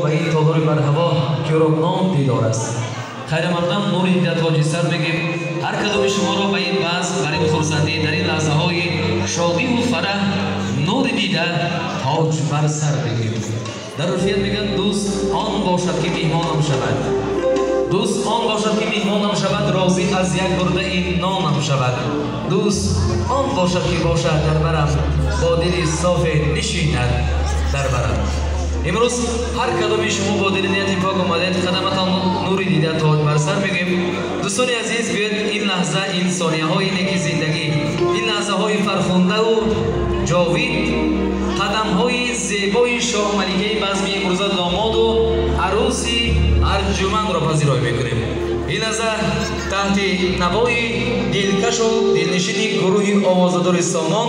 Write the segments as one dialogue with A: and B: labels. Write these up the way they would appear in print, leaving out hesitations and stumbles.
A: و این تاهر بر هوا کیورنام دیدار است. خیر مردم نور دیده تاج سر بگیم. هر کدوم شما را به این باز در این خرسندی در این لحظه های شادی و فرح نور دیده تاج بر سر بگیم. در عرفیت میگن دوست آن باشد که میهمانم شود. دوست آن باشد که میهمانم شود، راضی از یک برده این نانم شود. دوست آن باشد که باشد در برم، با دلی صاف نشیند در برم. امروز هر کدام شما با دل نیت پاک آمدید خدمتان نوری دیده تاج بر سر میگیم. دوستان عزیز بیاید این لحظه این ثانیه های نیکی زندگی، این لحظه های فرخنده و جاوید، قدم های زیبای شاه ملیکه بزمی امروز داماد و عروسی ارجمند را پذیرایی میکنیم. این لحظه تحت نوای دلکش و دلنشین گروه آوازدار سامان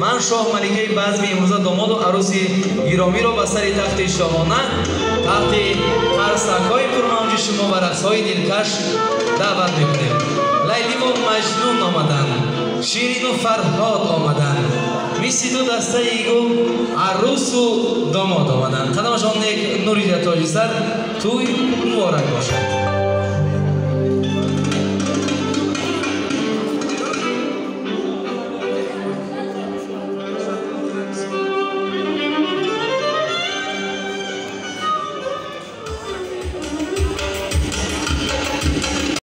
A: من شاه ملیکه بزمی امروز داماد و عروسی گرامی را به سر تخت شاهانه تحت قرصک‌های پرموج شما و رقص‌های دلکش دعوت میکنیم. لیلی و مجنون آمدند، شیرین و فرهاد آمدند، میسی دو دسته گل عروس و داماد آمدند. قدمشان نیک نوری در تاج سر توی